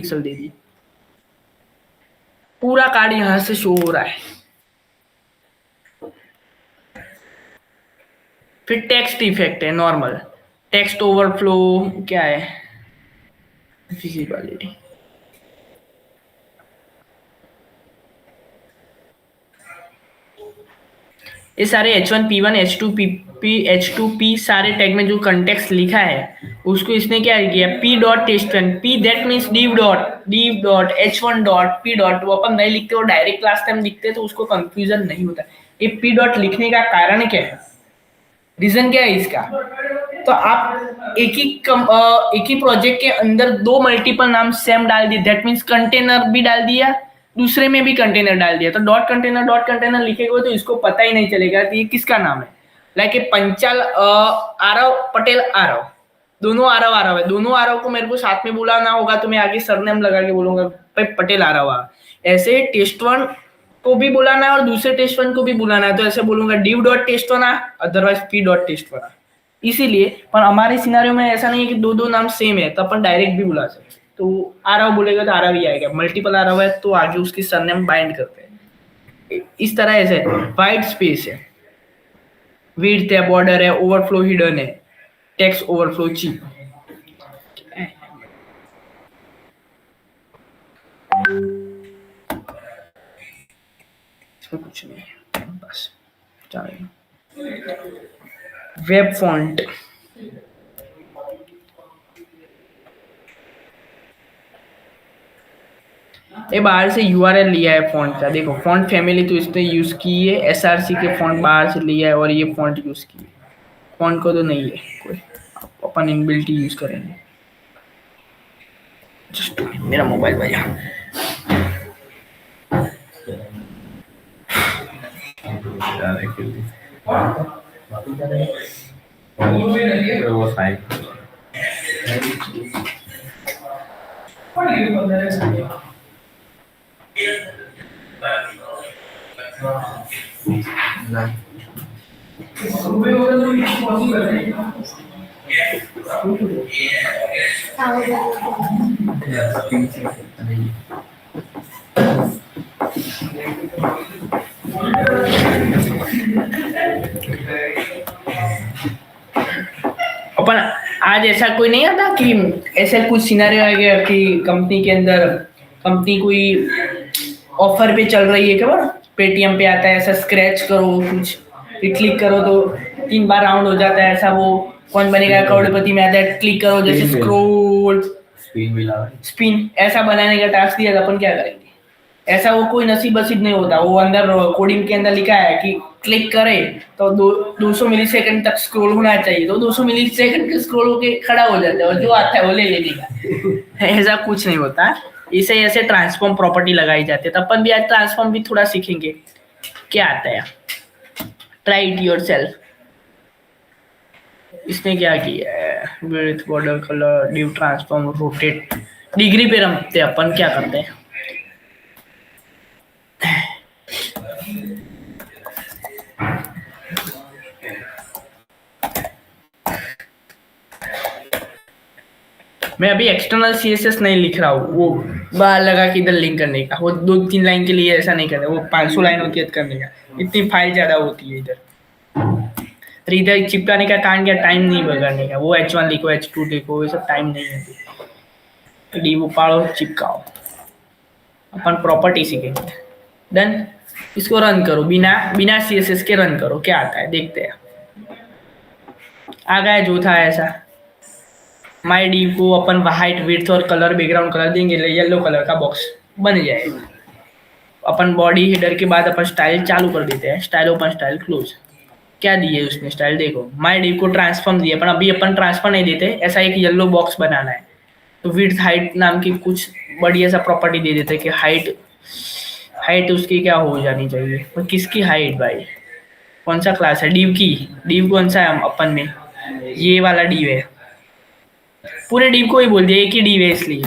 Pixel दे दी, पूरा card यहाँ से शो हो रहा है। फिर टेक्स्ट इफेक्ट है नॉर्मल, टेक्स्ट ओवरफ्लो क्या है, विजिबिलिटी, ये सारे H1 P1 H2 P H2P सारे टैग में जो कंटेक्स्ट लिखा है उसको इसने क्या किया, P dot test one, P that means div dot H1 dot P dot, वो अपन नहीं लिखते, वो डायरेक्ट क्लास टाइम लिखते तो उसको कंफ्यूजन नहीं होता। ये P डॉट लिखने का कारण क्या है, रीजन क्या है इसका, तो आप एक ही प्रोजेक्ट के अंदर दो मल्टीपल नाम सेम डाल दिए, दैट मीन्स कंटेनर भी डाल दिया, दूसरे में भी कंटेनर डाल दिया, तो डॉट कंटेनर लिखेगा तो इसको पता ही नहीं चलेगा कि ये किसका नाम है। लाइक पंचाल आरव पटेल आरव, दोनों आरव है, दोनों आरव को मेरे को साथ में बुलाना होगा तो मैं आगे सरनेम लगा के बोलूंगा भाई पटेल आरव। ऐसे टेस्ट वन को भी बुलाना है और दूसरे टेस्ट वन को भी बुलाना है, तो ऐसे बोलूंगा div dot test one, otherwise p dot test one. इसीलिए पर हमारे सिनारियो में ऐसा नहीं है कि दो दो नाम सेम है तो अपन डायरेक्ट भी बुला सकते, तो आरव बोलेगा तो आरव ही आएगा, मल्टीपल आरव है तो आगे उसकी सरनेम बाइंड करते हैं। इस तरह ऐसे वाइट स्पेस है, विड्थ है, बॉर्डर है, ओवरफ्लो हिडन है, टेक्स्ट ओवरफ्लो चीप, इसमें कुछ नहीं है बस चलेगा। वेब फॉन्ट, ये बाहर से यूआरएल लिया है फॉन्ट का, देखो फॉन्ट फैमिली तो इसने यूज की है, एसआरसी के फॉन्ट बाहर से लिया है और ये फॉन्ट यूज की है, फॉन्ट को तो नहीं है कोई, अपन इनबिल्ट यूज करेंगे। जस्ट मेरा मोबाइल भैया, अपन आज ऐसा कोई नहीं आता कि ऐसा कुछ सिनेरियो आ गया कि कंपनी के अंदर कंपनी कोई ऑफर पे चल रही है, क्या पेटीएम पे आता है ऐसा स्क्रैच करो कुछ, क्लिक करो तो 3 बार राउंड हो जाता है, ऐसा वो कौन बनेगा करोड़पति में आता है, क्लिक करो जैसे स्क्रोल स्पिन ऐसा बनाने का टास्क दिया था, अपन क्या करेंगे, ऐसा वो कोई नसीब नसीब नहीं होता, वो अंदर कोडिंग के अंदर लिखा है कि क्लिक करे तो 200 मिली सेकंड तक स्क्रॉल होना चाहिए, तो 200 मिली सेकंड के स्क्रॉल होके खड़ा हो जाता है और जो आता है वो ले लेगा। ऐसा कुछ नहीं होता, इसे ऐसे ट्रांसफॉर्म प्रॉपर्टी लगाई जाती है, तो अपन भी आज ट्रांसफॉर्म भी थोड़ा सीखेंगे क्या आता है। ट्राई इट योरसेल्फ, इसने क्या किया है, width, border colour, div transform, rotate, degree पे रखते अपन क्या करते हैं, मैं अभी एक्सटर्नल सीएसएस नहीं लिख रहा हूँ, वो बाहर लगा के इधर लिंक करने का, वो 2-3 लाइन के लिए ऐसा नहीं करता, वो 500 लाइन होती है करने का, इतनी फाइल ज्यादा होती है इधर, तो इधर चिपकाने का काम क्या, टाइम नहीं बगाड़ने का, वो H1 लिखो H2 लिखो, ये सब टाइम नहीं है, डी वो पाड़ो चिपकाओ। अपन प्रॉपर्टी सीखेंगे, डन। इसको रन करो, बिना सीएसएस के रन करो, क्या आता है देखते हैं। आ गया जो था ऐसा, माई डी को अपन हाइट विड्थ और कलर बैकग्राउंड कलर देंगे, येलो कलर का बॉक्स बन जाएगा। अपन बॉडी हेडर के बाद अपन स्टाइल चालू कर देते हैं, स्टाइल ओपन स्टाइल क्लोज, क्या दिए उसने स्टाइल देखो, माई डी को ट्रांसफॉर्म दिया, पर अभी अपन ट्रांसफर नहीं देते, ऐसा एक येलो बॉक्स बनाना है, तो विड्थ हाइट नाम की कुछ बढ़िया सा प्रॉपर्टी दे देते हैं कि हाइट उसकी क्या हो जानी चाहिए, तो किसकी हाइट भाई, कौन सा क्लास है, डिव की, डिव कौन सा है अपन में, ये वाला डिव है, पूरे डिव को ही बोल दिया, एक ही डिव है इसलिए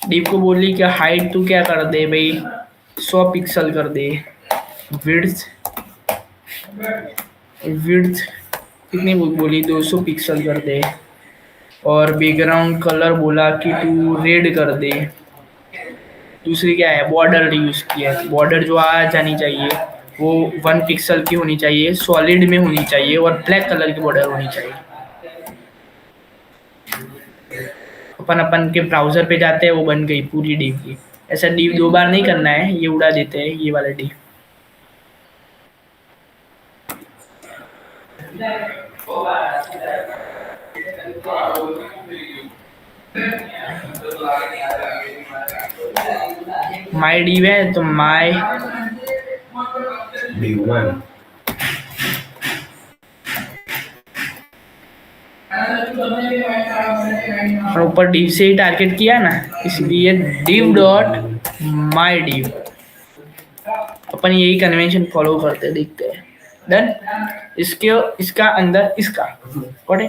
डिव को बोल ली कि हाइट तू क्या कर दे भाई 100 पिक्सल कर दे, विड्थ कितनी बोली 200 पिक्सल कर दे, और बैकग्राउंड कलर बोला कि तू रेड कर दे। दूसरी क्या है, बॉर्डर यूज किया है, बॉर्डर जो आ जानी चाहिए वो 1 पिक्सल की होनी चाहिए, सॉलिड में होनी चाहिए और ब्लैक कलर की बॉर्डर होनी चाहिए। अपन अपन के ब्राउजर पे जाते हैं, वो बन गई पूरी डिव की। ऐसा डिव 2 बार नहीं करना है, ये उड़ा देते हैं ये वाला डिव। माई डिव है तो माई D1 और ऊपर डिव से ही टारगेट किया ना, इसलिए डिव डॉट माई डिव। अपन यही कन्वेंशन फॉलो करते दिखते हैं। डन। इसके इसका अंदर इसका है,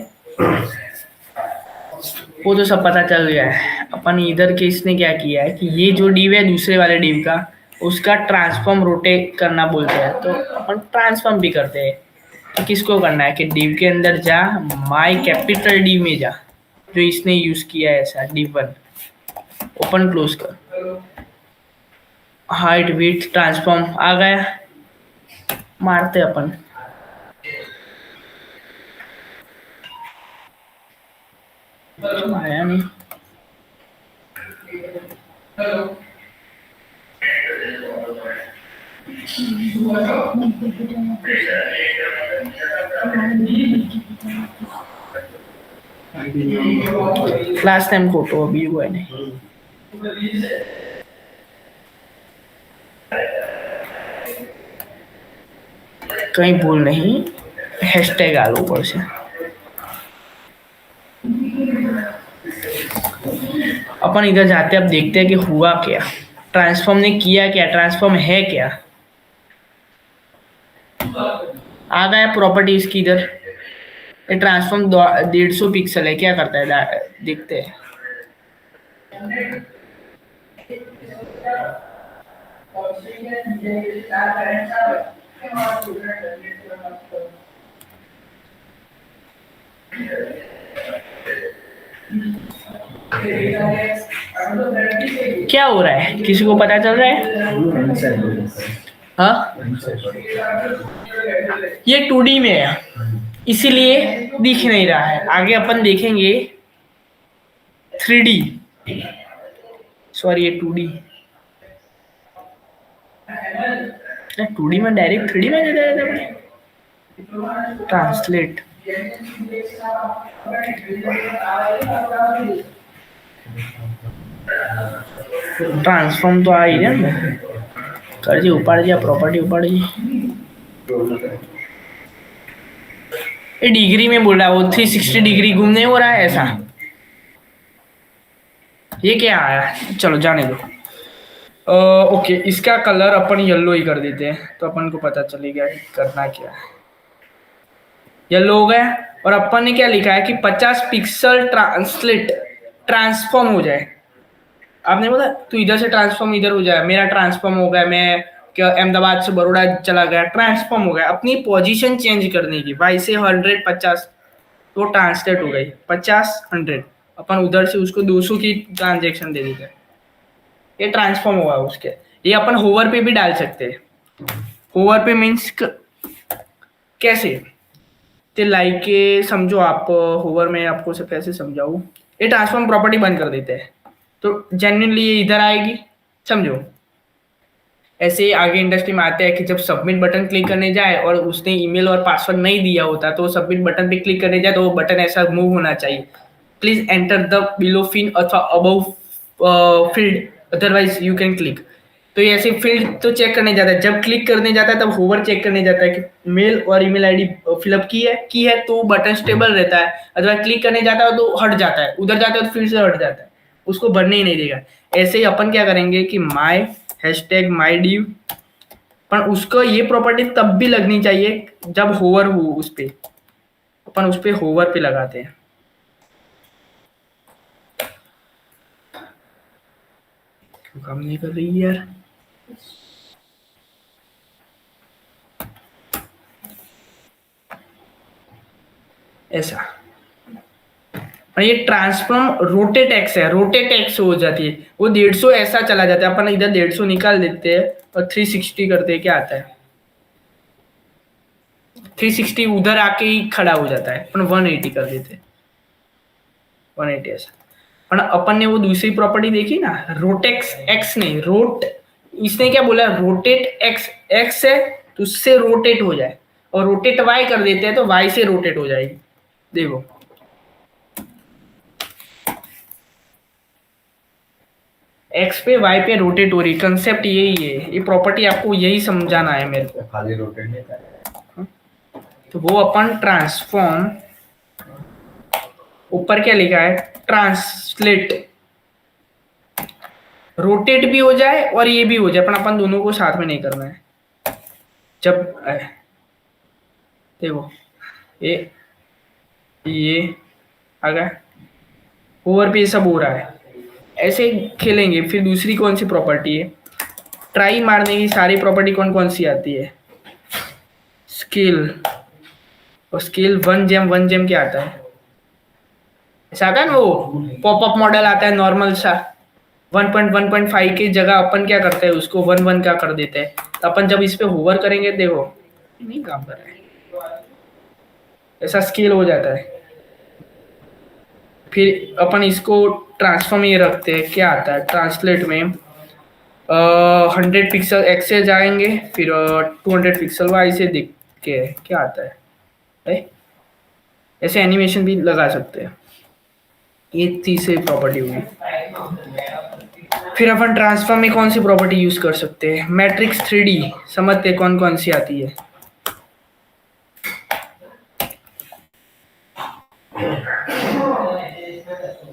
वो तो सब पता चल गया है। अपन इधर के इसने क्या किया है कि ये जो डिव है दूसरे वाले डिव का, उसका ट्रांसफॉर्म रोटेट करना बोलते हैं, तो अपन ट्रांसफॉर्म भी करते हैं। तो किसको करना है कि डिव के अंदर जा, माई कैपिटल डी में जा, जो इसने यूज किया है ऐसा डिव 1, ओपन क्लोज कर, हाइट विड्थ ट्रांसफॉर्म आ गया, मारते अपन। आया नहीं। क्लास टाइम फोटो अभी हुआ नहीं। कहीं भूल नहीं, हैशटैग आलो ऊपर से। अपन इधर जाते हैं, अब देखते हैं कि हुआ क्या, ट्रांसफॉर्म ने किया क्या, ट्रांसफॉर्म है क्या। आ गया प्रॉपर्टीज की इधर। ये ट्रांसफॉर्म 150 पिक्सल है, क्या करता है देखते हैं। क्या हो रहा है, किसी को पता चल रहा है? हाँ, ये 2D में है इसीलिए दिख नहीं रहा है। आगे अपन देखेंगे 3D। सॉरी, ये 2D। 2D में डायरेक्ट 3D में दे देते। ट्रांसलेट। ट्रांसफॉर्म तो आ ही ना, कर जी ऊपर जी, प्रॉपर्टी ऊपर जी। ये डिग्री में बोल रहा है वो, 360 डिग्री घूमने हो रहा है ऐसा। ये क्या आया, चलो जाने दो। ओके, इसका कलर अपन येलो ही कर देते हैं, तो अपन को पता चलेगा करना क्या है। येलो हो गया, और अपन ने क्या लिखा है कि 50 पिक्सल ट्रांसलेट ट्रांसफॉर्म हो जाए। आपने बोला तू इधर से ट्रांसफॉर्म इधर हो जाए, मेरा ट्रांसफॉर्म हो गया, मैं क्या अहमदाबाद से बड़ौदा चला गया, ट्रांसफॉर्म हो गया। अपनी पोजीशन चेंज करने की, भाई से 150 तो ट्रांसलेट हो गई, 50 100 अपन उधर से उसको 200 की ट्रांजेक्शन दे देते हैं, ये ट्रांसफॉर्म हुआ उसके। ये अपन होवर पे भी डाल सकते हैं। होवर पे मीन्स कैसे, तो लाइक समझो आप, होवर में आपको से कैसे समझाऊं। ये ट्रांसफॉर्म प्रॉपर्टी बंद कर देते हैं तो जेन्युइनली ये इधर आएगी, समझो। ऐसे ही आगे इंडस्ट्री में आते हैं कि जब सबमिट बटन क्लिक करने जाए और उसने ईमेल और पासवर्ड नहीं दिया होता, तो सबमिट बटन पे क्लिक करने जाए तो वो बटन ऐसा मूव होना चाहिए, please enter the below fin अथवा above field otherwise you can click. तो ये ऐसे फील्ड तो चेक करने जाता है, जब क्लिक करने जाता है तब होवर चेक करने जाता है कि मेल और ईमेल आईडी फिलअप की है तो बटन स्टेबल रहता है, अथवा क्लिक करने जाता है तो हट जाता है, उधर जाता है तो फिर से हट जाता है, उसको भरने ही नहीं देगा। ऐसे ही अपन क्या करेंगे कि माई हैशटैग माई डिव, पर उसको ये प्रॉपर्टी तब भी लगनी चाहिए जब होवर हो उस पे, अपन उस पे होवर पे लगाते हैं। क्यों काम नहीं कर रही यार, ऐसा। और ये ट्रांसफॉर्म रोटेट एक्स है, रोटेट एक्स हो जाती है, वो 150 ऐसा चला जाता है, अपन इधर 150 निकाल देते हैं और 360 करते हैं, क्या आता है 360 उधर आके ही खड़ा हो जाता है, अपन 180 कर देते हैं, 180 ऐसा। पर अपन ने वो दूसरी प्रॉपर्टी देखी ना, रोटेक्स एक्स नहीं रोट, इसने क्या बोला रोटेट एक्स, एक्स है तो उससे रोटेट हो जाए, और रोटेट वाई कर देते हैं तो वाई से रोटेट हो जाएगी। देखो एक्स पे वाई पे रोटेट हो रही, कंसेप्ट यही है, ये प्रॉपर्टी आपको यही समझाना है मेरे को, खाली रोटेट नहीं कर। तो वो अपन ट्रांसफॉर्म, ऊपर क्या लिखा है ट्रांसलेट, रोटेट भी हो जाए और ये भी हो जाए, पर अपन दोनों को साथ में नहीं करना है। जब देखो ये आ गया, ओवर पे सब हो रहा है, ऐसे खेलेंगे। फिर दूसरी कौन सी प्रॉपर्टी है, ट्राई मारने की सारी प्रॉपर्टी कौन कौन सी आती है, स्केल, और स्केल 1 जेम क्या आता है, ऐसा आता है ना, वो पॉपअप मॉडल आता है नॉर्मल सा, 1.1.5 की जगह अपन क्या करते हैं उसको 1 का कर देते हैं, तो अपन जब इस पे होवर करेंगे, देखो नहीं काम कर रहा है, ऐसा स्केल हो जाता है। फिर अपन इसको ट्रांसफॉर्म ये रखते हैं, क्या आता है ट्रांसलेट में 100 पिक्सल एक्स से जाएंगे, फिर 200 पिक्सल वाई से दिख के क्या आता है, ऐसे एनिमेशन भी लगा सकते हैं। ये तीसरी प्रॉपर्टी हुई। फिर अपन ट्रांसफॉर्म में कौन सी प्रॉपर्टी यूज कर सकते हैं, मैट्रिक्स 3D समझते हैं कौन कौन सी आती है,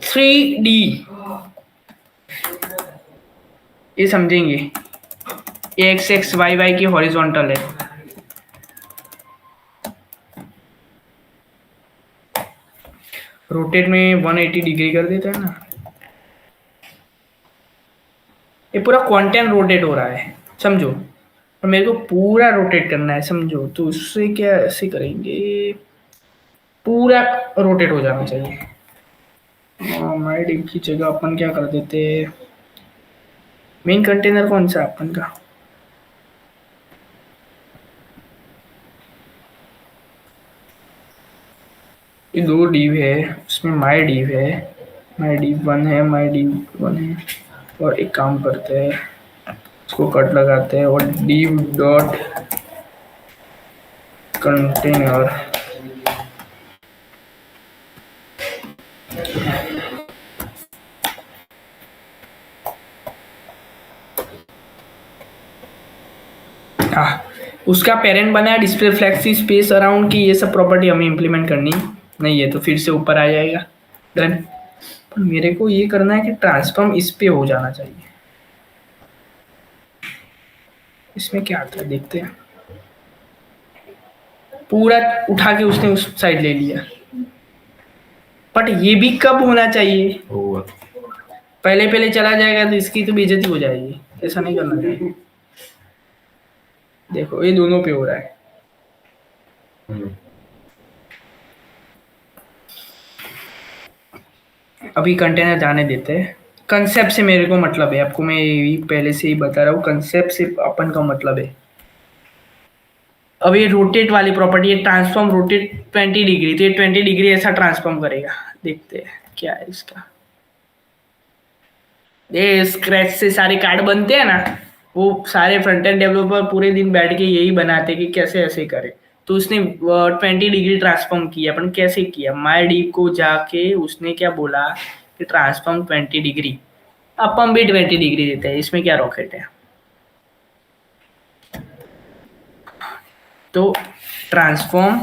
थ्री डी ये समझेंगे, एक्स एक्स वाई वाई की हॉरिजॉन्टल है, रोटेट में 180 डिग्री कर देते हैं ना, ये पूरा कंटेंट रोटेट हो रहा है समझो, और मेरे को पूरा रोटेट करना है समझो, तो उससे क्या ऐसे करेंगे, पूरा रोटेट हो जाना चाहिए। माई डिव की जगह अपन क्या कर देते, मेन कंटेनर कौन सा अपन का, ये 2 डिव है, उसमें माई डिव है, माई डिव 1 है, माई डिव 1 है, और एक काम करते हैं उसको कट लगाते हैं और डिव डॉट कंटेनर, उसका पेरेंट बना है डिस्प्ले फ्लेक्सी स्पेस अराउंड की, ये सब प्रॉपर्टी हमें इंप्लीमेंट करनी नहीं है, तो फिर से ऊपर आ जाएगा डन। पर मेरे को ये करना है कि ट्रांसफॉर्म इस पे हो जाना चाहिए, इसमें क्या आता है देखते हैं, पूरा उठा के उसने उस साइड ले लिया, बट ये भी कब होना चाहिए, पहले पहले चला जाएगा तो इसकी तो बेइज्जती हो जाएगी, ऐसा नहीं करना चाहिए। देखो ये दोनों पे हो रहा है, अभी कंटेनर जाने देते हैं, कंसेप्ट से मेरे को मतलब है, आपको मैं यही पहले से ही बता रहा हूँ, कंसेप्ट से अपन का मतलब है। अब ये रोटेट वाली प्रॉपर्टी है, ट्रांसफॉर्म रोटेट 20 डिग्री, तो ये 20 डिग्री ऐसा ट्रांसफॉर्म करेगा, देखते हैं क्या है इसका। ये स्क्रैच से सारे कार्ड बनते हैं ना, वो सारे फ्रंट एंड डेवलपर पूरे दिन बैठ के यही बनाते कि कैसे ऐसे करे, तो उसने 20 डिग्री ट्रांसफॉर्म किया, अपन कैसे किया, माई डीप को जाके उसने क्या बोला कि ट्रांसफॉर्म 20 डिग्री, अपन भी 20 डिग्री देते हैं, इसमें क्या रॉकेट है। तो ट्रांसफॉर्म,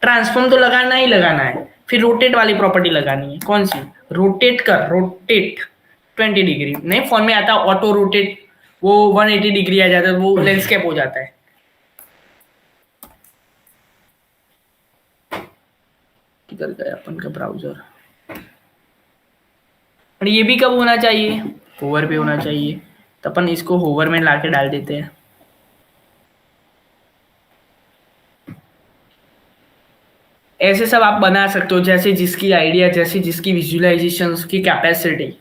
ट्रांसफॉर्म तो लगाना ही लगाना है, फिर रोटेट वाली प्रॉपर्टी लगानी है, कौन सी, रोटेट कर, रोटेट 20 डिग्री नहीं, फोन में आता ऑटो रोटेट, वो 180 डिग्री आ जाता है, वो लैंडस्केप हो जाता है। किधर गया अपन का ब्राउजर, और ये भी कब होना चाहिए, होवर पे होना चाहिए, तो अपन इसको होवर में लाके डाल देते हैं, ऐसे सब आप बना सकते हो, जैसे जिसकी आइडिया, जैसे जिसकी विजुअलाइजेशन, उसकी कैपेसिटी।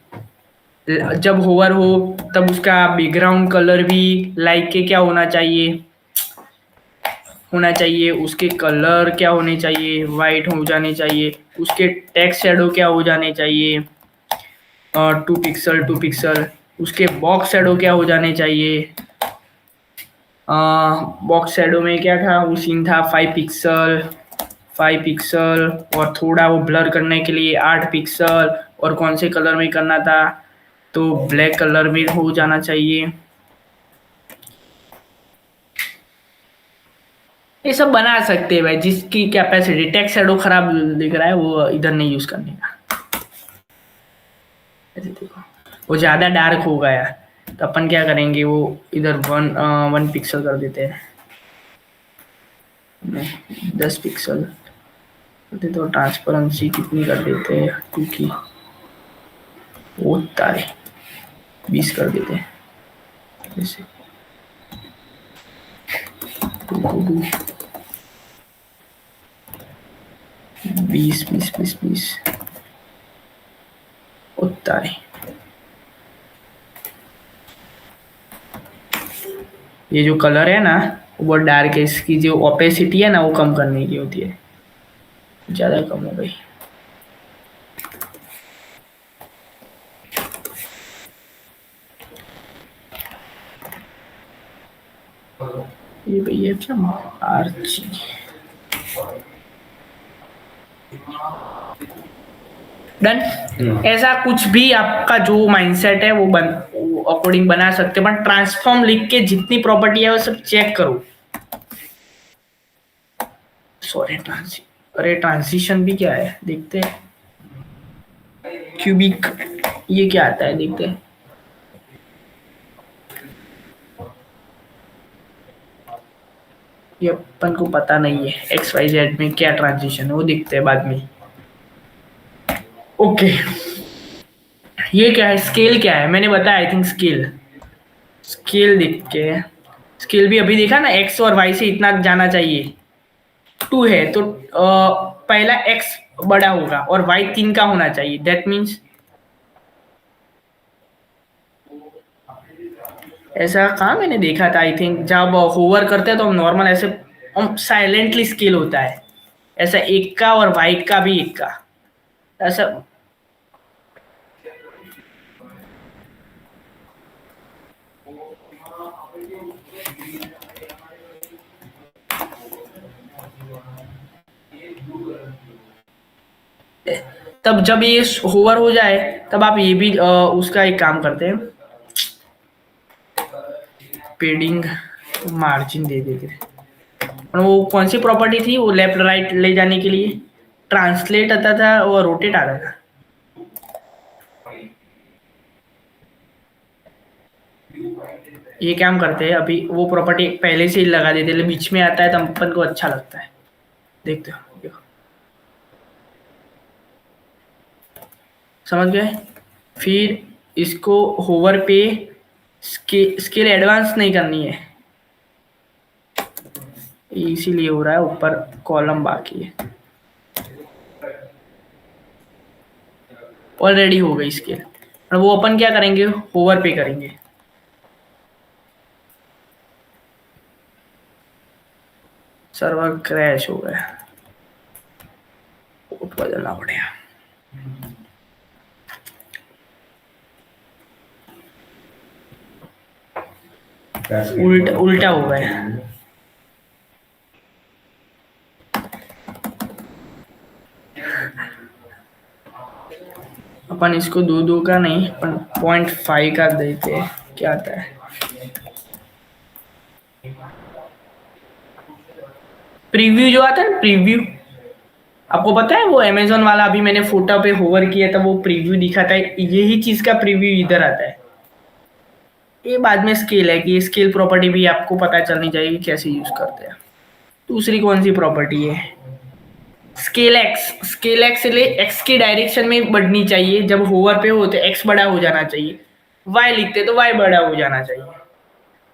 जब होवर हो तब उसका बैकग्राउंड कलर भी लाइक के क्या होना चाहिए, उसके कलर क्या होने चाहिए, वाइट हो जाने चाहिए, उसके टेक्स्ट शेडो क्या हो जाने चाहिए, 2 पिक्सल उसके बॉक्स शेडो क्या हो जाने चाहिए। बॉक्स शेडो में क्या था, वो सीन था 5 पिक्सल और थोड़ा वो ब्लर करने के लिए 8 पिक्सल, और कौन से कलर में करना था, तो ब्लैक कलर में हो जाना चाहिए। ये सब बना सकते हैं भाई, जिसकी कैपेसिटी। टेक्स्ट शेडो खराब दिख रहा है, वो इधर नहीं यूज करने का। ऐसे देखो, वो ज्यादा डार्क हो गया, तो अपन क्या करेंगे, वो इधर 1 पिक्सल कर देते हैं, 10 पिक्सल करते, तो ट्रांसपेरेंसी कितनी कर देते हैं, क्योंकि वो तारे 20 कर देते हैं, जैसे 20 उतारे। ये जो कलर है ना, वो बहुत डार्क है, इसकी जो ओपेसिटी है ना, वो कम करने की होती है, ज्यादा कम हो गई। ये भैया क्या आर्ची, डन। ऐसा कुछ भी आपका जो माइंडसेट है वो अकॉर्डिंग बना सकते हो, बट ट्रांसफॉर्म लिख के जितनी प्रॉपर्टी है वो सब चेक करो। सॉरी अरे ट्रांजिशन भी क्या है देखते हैं, क्यूबिक ये क्या आता है देखते हैं। ये अपन को पता नहीं है एक्स वाई जेड में क्या ट्रांजिशन है, वो देखते हैं बाद में। ओके, ये क्या है, स्केल क्या है, मैंने बताया आई थिंक स्केल देख के, स्केल भी अभी देखा ना, एक्स और वाई से इतना जाना चाहिए, 2 है तो पहला एक्स बड़ा होगा और वाई 3 का होना चाहिए, दैट मीन्स ऐसा कहाँ मैंने देखा था, आई थिंक जब होवर करते हैं तो हम नॉर्मल ऐसे हम साइलेंटली स्केल होता है, ऐसा 1 का और वाई का भी 1 का, ऐसा। तब जब ये होवर हो जाए तब आप ये भी उसका एक काम करते हैं, पेडिंग मार्जिन दे देते हैं। और वो कौन सी प्रॉपर्टी थी, वो लेफ्ट राइट ले जाने के लिए ट्रांसलेट आता था और रोटेट आता था। ये काम करते हैं, अभी वो प्रॉपर्टी पहले से ही लगा देते हैं, बीच में आता है तो अपन को अच्छा लगता है, देखते हो, देखो समझ गए। फिर इसको होवर पे स्केल एडवांस नहीं करनी है, इसीलिए हो रहा है, ऊपर कॉलम बाकी है, ऑलरेडी हो गई स्केल, और वो अपन क्या करेंगे, होवर पे करेंगे। सर्वर क्रैश हो गया, पोर्ट बदलना पड़ेगा। उल्टा हो गया, अपन इसको 2 का नहीं, अपन 0.5 का देते हैं, क्या आता है, प्रीव्यू जो आता है ना, प्रीव्यू आपको पता है, वो अमेजोन वाला, अभी मैंने फोटो पे होवर किया था, वो प्रीव्यू दिखाता है, यही चीज का प्रीव्यू इधर आता है। ये बाद में स्केल है, कि स्केल प्रॉपर्टी भी आपको पता चलनी चाहिए कि कैसे यूज करते हैं। दूसरी कौन सी प्रॉपर्टी है, स्केल एक्स ले एक्स की डायरेक्शन में बढ़नी चाहिए, जब होवर पे हो तो एक्स बड़ा हो जाना चाहिए, वाई लिखते तो वाई बड़ा हो जाना चाहिए।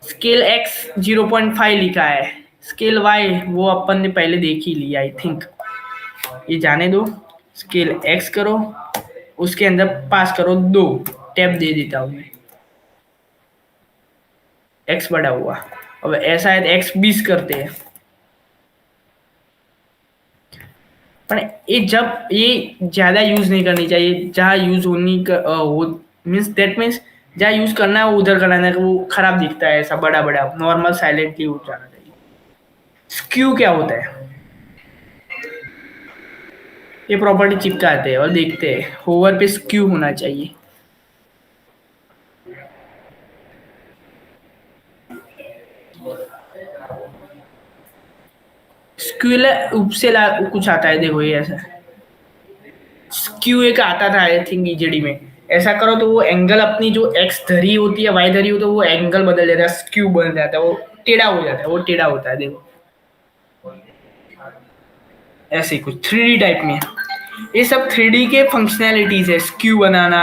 स्केल एक्स 0.5 लिखा है, स्केल वाई वो अपन ने पहले देख ही लिया आई थिंक, ये जाने दो, स्केल एक्स करो, उसके अंदर पास करो 2, टैब दे देता हूँ मैं, एक्स बड़ा हुआ। अब ऐसा है एक्स 20 करते हैं, पर ये जब ये ज्यादा यूज नहीं करनी चाहिए, जहाँ यूज होनी हो मीन्स दैट मीन्स जहाँ यूज करना है वो उधर कराना है, वो खराब दिखता है ऐसा बड़ा बड़ा, नॉर्मल साइलेंटली हो जाना चाहिए। स्क्यू क्या होता है, ये प्रॉपर्टी चिपकाते हैं और देखते हैं होवर पे स्क्यू होना चाहिए। स्क्यूल उपसेला कुछ आता है, देखो ये ऐसा स्क्यू एक आता था आई थिंक ईजेडी में, ऐसा करो तो वो एंगल अपनी जो एक्स धरी होती है वाई धरी होती है वो एंगल बदल जाता है, स्क्यू बन जाता है, वो टेढ़ा हो जाता है, वो टेढ़ा होता है देखो, ऐसे ही कुछ 3D टाइप में। ये सब 3D के फंक्शनैलिटीज है, स्क्यू बनाना,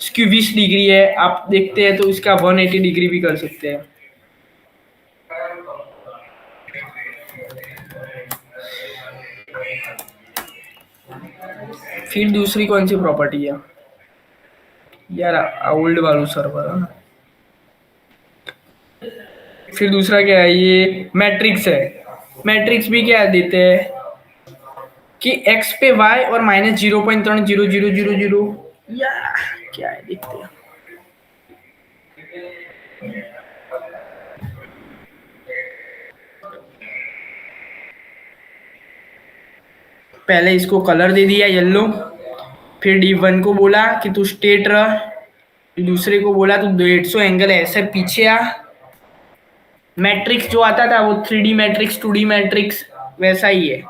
स्क्यू 20 डिग्री है, आप देखते हैं तो इसका 180 डिग्री भी कर सकते हैं। फिर दूसरी कौन सी प्रॉपर्टी है यार, ओल्ड वालू सर्वर है ना। फिर दूसरा क्या है, ये मैट्रिक्स है, मैट्रिक्स भी क्या देते हैं कि x पे y और -0.300000 या क्या है देखते हैं। पहले इसको कलर दे दिया येलो, फिर D1 को बोला कि तू स्टेट रह, दूसरे को बोला तू 150 एंगल ऐसे पीछे आ। मैट्रिक्स जो आता था वो 3D मैट्रिक्स 2D मैट्रिक्स वैसा ही है,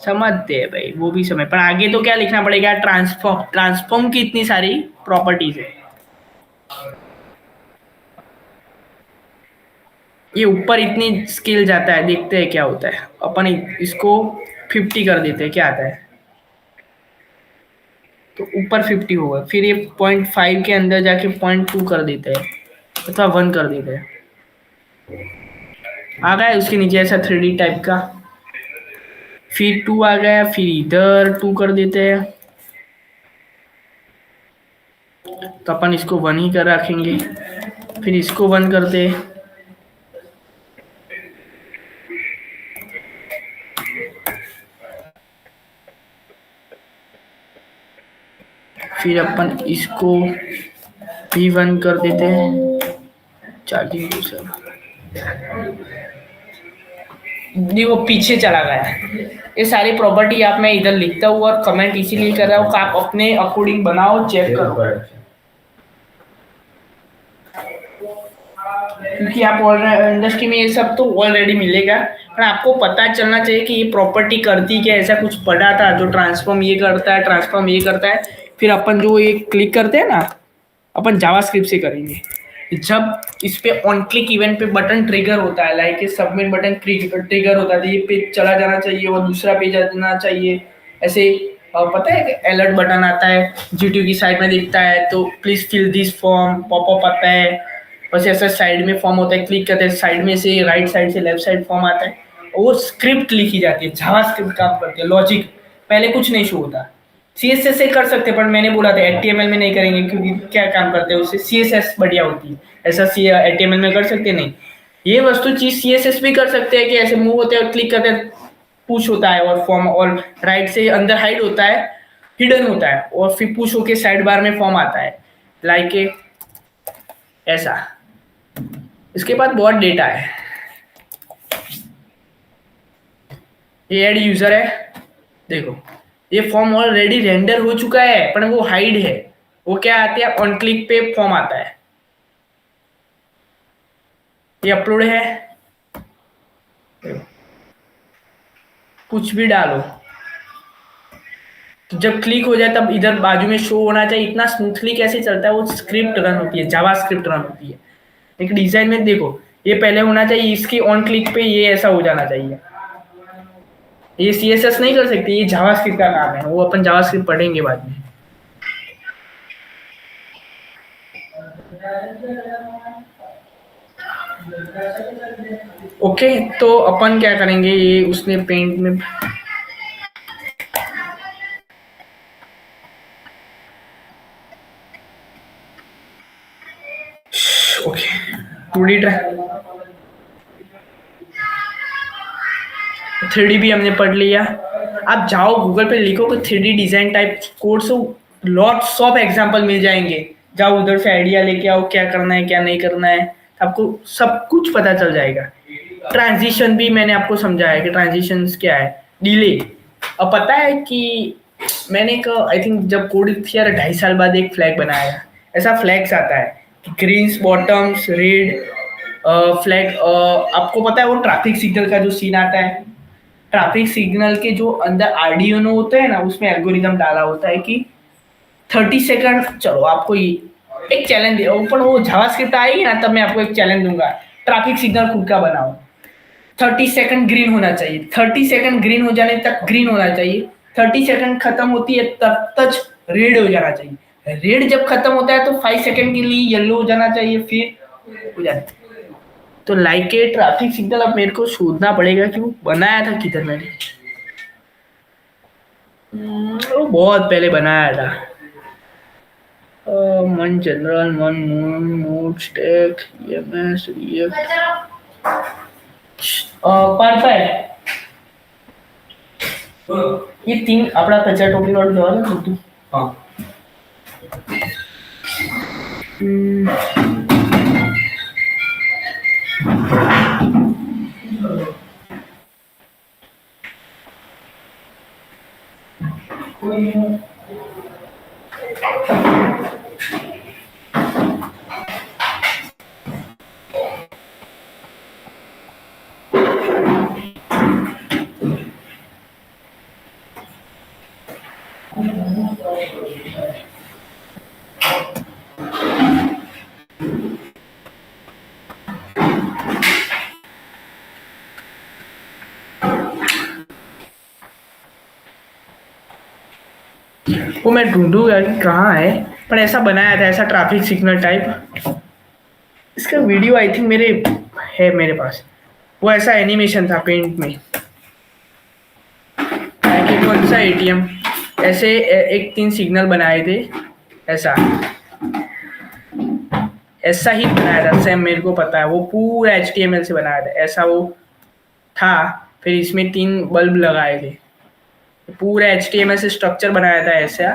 समझते हैं भाई, वो भी समझ, पर आगे तो क्या लिखना पड़ेगा, ट्रांसफॉर्म, ट्रांसफॉर्म की इतनी सारी प्रॉपर्टीज है। ये ऊपर इतनी स्केल जाता है, देखते हैं क्या होता है, अपन इसको 50 कर देते हैं, क्या आता है, तो ऊपर 50 होगा, फिर ये 0.5 के अंदर जाके 0.2 कर देते हैं अथवा 1 कर देते हैं, आ गया उसके नीचे ऐसा 3D टाइप का, फिर 2 आ गया, फिर इधर 2 कर देते हैं, तो अपन इसको 1 ही कर रखेंगे, फिर इसको 1 करते हैं, फिर अपन इसको भी 1 कर देते हैं, चार्जिंग यूजर देखो पीछे चला गया। ये सारी प्रॉपर्टी आप मैं इधर लिखता हूँ और कमेंट इसीलिए कर रहा हूँ कि आप अपने अकॉर्डिंग बनाओ, चेक करो, क्योंकि आप इंडस्ट्री में ये सब तो ऑलरेडी मिलेगा, पर आपको पता चलना चाहिए कि ये प्रॉपर्टी करती क्या, ऐसा कुछ पढ़ा था जो ट्रांसफॉर्म ये करता है, ट्रांसफॉर्म ये करता है, फिर अपन जो ये क्लिक करते हैं ना, अपन जावास्क्रिप्ट से करेंगे। जब इस पे ऑन क्लिक इवेंट पे बटन ट्रिगर होता है, लाइक सबमिट बटन ट्रिगर होता है, तो ये पेज चला जाना चाहिए और दूसरा पेज आना चाहिए, ऐसे पता है अलर्ट बटन आता है जीटीयू की साइड में दिखता है, तो please fill this form popup आता है, बस ऐसा साइड में फॉर्म होता है, क्लिक करते हैं साइड में से राइट साइड से लेफ्ट साइड फॉर्म आता है, और स्क्रिप्ट लिखी जाती है, जावास्क्रिप्ट काम करती है, लॉजिक, पहले कुछ नहीं शो होता। सीएसएस से कर सकते हैं, पर मैंने बोला था एचटीएमएल में नहीं करेंगे, क्योंकि क्या काम करते हैं उससे, सीएसएस बढ़िया होती है, ऐसा एचटीएमएल में कर सकते नहीं। ये वस्तु चीज सीएसएस भी कर सकते हैं कि ऐसे मूव होते हैं और क्लिक करते हैं, पुश होता है और फॉर्म, और राइट से अंदर हाइड होता है, हिडन होता है, और फिर पुश होके साइड बार में फॉर्म आता है, लाइक ऐसा। इसके बाद बहुत डेटा है, ये ऐड यूजर है, देखो ये फॉर्म ऑलरेडी रेंडर हो चुका है पर वो हाइड है, वो क्या आते हैं ऑन क्लिक पे फॉर्म आता है, ये अपलोड है, कुछ भी डालो तो जब क्लिक हो जाए तब इधर बाजू में शो होना चाहिए, इतना स्मूथली कैसे चलता है, वो स्क्रिप्ट रन होती है, जावास्क्रिप्ट रन होती है। एक डिजाइन में देखो ये पहले होना चाहिए, इसकी ऑन क्लिक पे ये ऐसा हो जाना चाहिए, ये सीएसएस नहीं कर सकती, ये जावास्क्रिप्ट का काम है, वो अपन जावास्क्रिप्ट पढ़ेंगे बाद में। ओके तो अपन क्या करेंगे, ये उसने पेंट में ओके, 2D ट्राई, 3D भी हमने पढ़ लिया। आप जाओ गूगल पे लिखो कि 3D design type course, lots of example मिल जाएंगे। जाओ उधर से आइडिया लेके आओ, क्या करना है क्या नहीं करना है, आपको सब कुछ पता चल जाएगा। ट्रांजिशन भी मैंने आपको समझाया कि ट्रांजिशंस क्या है, डिले। अब पता है कि मैंने एक आई थिंक जब कोड किया 2.5 साल बाद एक फ्लैग बनाया। ऐसा फ्लैग्स आता है कि ग्रीन्स बॉटम्स रेड फ्लैग। आपको पता है वो ट्रैफिक सिग्नल का जो सीन आता है, ट्रैफिक सिग्नल के जो अंदर आर्डिनो होते हैं ना, उसमें एल्गोरिदम डाला होता है कि 30 सेकंड। चलो आपको एक चैलेंज दे, पर वो जावास्क्रिप्ट आएगी ना तब मैं आपको एक चैलेंज दूंगा, ट्रैफिक सिग्नल खुद का बनाओ। 30 सेकंड ग्रीन होना चाहिए, 30 सेकंड ग्रीन हो जाने तक ग्रीन होना चाहिए, 30 सेकंड खत्म होती है तब तक रेड हो जाना चाहिए, रेड जब खत्म होता है तो 5 सेकंड के लिए येलो हो जाना चाहिए, फिर हो जाना। तो लाइक ए ट्रैफिक सिग्नल अब मेरे को शोधना पड़ेगा कि वो बनाया था किधर मैंने। वो बहुत पहले बनाया था। मन जनरल, मन moon, mood stack, EMS, react, perfect. ये 3 આપણા કચરા ટોપી વાળું જવાનું હતું। हाँ वो मैं ढूंढूंगा कि कहाँ है, पर ऐसा बनाया था, ऐसा ट्रैफिक सिग्नल टाइप। इसका वीडियो आई थिंक मेरे पास। वो ऐसा एनिमेशन था पेंट में कि कौन सा एटीएम ऐसे एक 3 सिग्नल बनाए थे। ऐसा ऐसा ही बनाया था सेम, मेरे को पता है। वो पूरा HTML से बनाया था, ऐसा वो था। फिर इसमें 3 बल्ब लगाए थे, पूरा HTML से स्ट्रक्चर बनाया था ऐसा,